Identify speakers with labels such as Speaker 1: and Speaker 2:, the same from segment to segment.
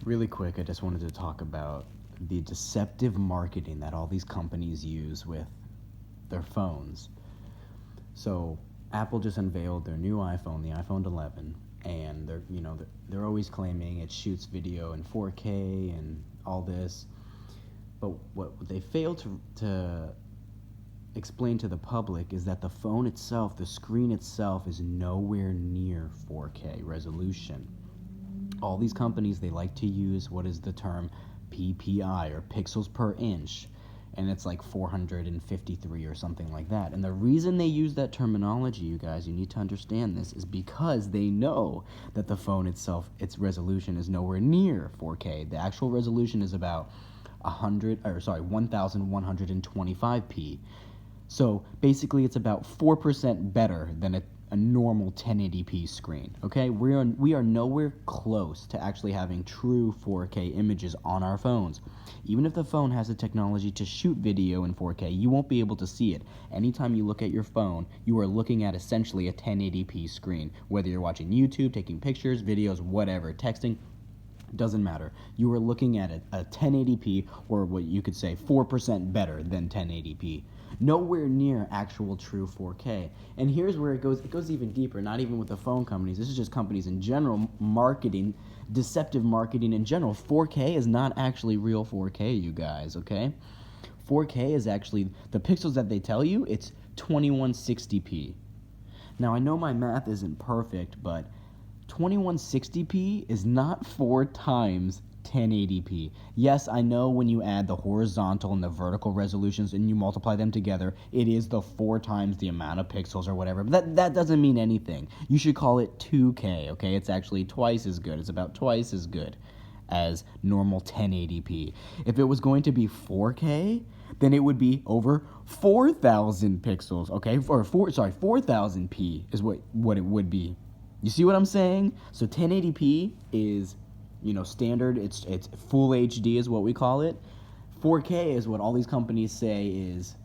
Speaker 1: Really quick, I just wanted to talk about the deceptive marketing that all these companies use with their phones. So, Apple just unveiled their new iPhone, the iPhone 11, and they're always claiming it shoots video in 4K and all this. But what they fail to explain to the public is that the phone itself, the screen itself, is nowhere near 4K resolution. All these companies, they like to use what is the term PPI, or pixels per inch, and it's like 453 or something like that. And the reason they use that terminology, you guys, you need to understand this, is because they know that the phone itself, its resolution is nowhere near 4K. The actual resolution is about 1125p. So basically it's about 4% better than a normal 1080p screen, okay? We are nowhere close to actually having true 4K images on our phones. Even if the phone has the technology to shoot video in 4K, you won't be able to see it. Anytime you look at your phone, you are looking at essentially a 1080p screen. Whether you're watching YouTube, taking pictures, videos, whatever, texting, doesn't matter. You are looking at a 1080p, or what you could say 4% better than 1080p. Nowhere near actual true 4K. And here's where it goes even deeper, not even with the phone companies. This is just companies in general, marketing, deceptive marketing in general. 4K is not actually real 4K, you guys, okay? 4K is actually, the pixels that they tell you, it's 2160p. Now, I know my math isn't perfect, but 2160p is not 4 times 1080p. Yes, I know when you add the horizontal and the vertical resolutions and you multiply them together, it is the 4 times the amount of pixels or whatever, but that doesn't mean anything. You should call it 2K, okay? It's actually twice as good. It's about twice as good as normal 1080p. If it was going to be 4K, then it would be over 4,000 pixels, okay? 4,000p is what it would be. You see what I'm saying? So 1080p is, standard. It's full HD is what we call it. 4K is what all these companies say is,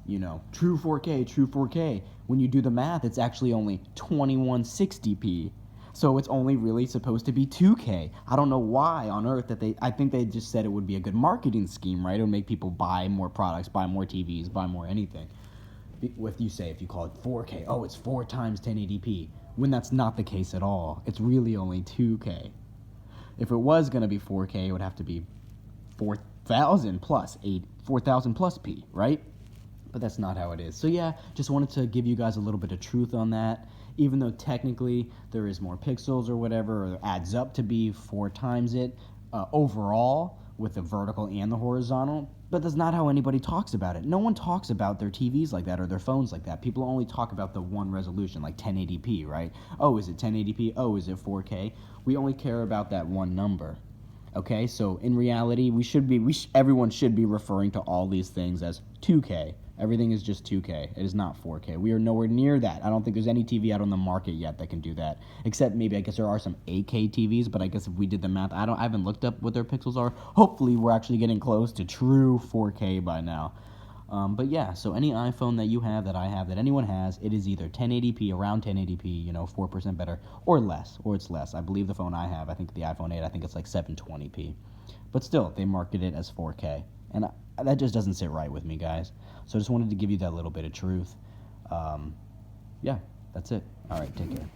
Speaker 1: true 4K, true 4K. When you do the math, it's actually only 2160p. So it's only really supposed to be 2K. I don't know why on earth I think they just said it would be a good marketing scheme, right? It would make people buy more products, buy more TVs, buy more anything. If you call it 4K, oh, it's 4 times 1080p, when that's not the case at all. It's really only 2K. If it was going to be 4K, it would have to be 4,000 plus p, right? But that's not how it is. So yeah, just wanted to give you guys a little bit of truth on that. Even though technically there is more pixels or whatever, or it adds up to be 4 times it overall with the vertical and the horizontal, but that's not how anybody talks about it. No one talks about their TVs like that or their phones like that. People only talk about the one resolution, like 1080p, right? Oh, is it 1080p? Oh, is it 4K? We only care about that one number. Okay, so in reality, everyone should be referring to all these things as 2K. Everything is just 2K. It is not 4K. We are nowhere near that. I don't think there's any TV out on the market yet that can do that. Except maybe, I guess there are some 8K TVs, but I guess if we did the math, I haven't looked up what their pixels are. Hopefully, we're actually getting close to true 4K by now. But yeah, so any iPhone that you have, that I have, that anyone has, it is either 1080p, around 1080p, 4% better, or less, or it's less. I believe the phone I have, I think the iPhone 8, I think it's like 720p. But still, they market it as 4K. And that just doesn't sit right with me, guys. So I just wanted to give you that little bit of truth. Yeah, that's it. All right, take care.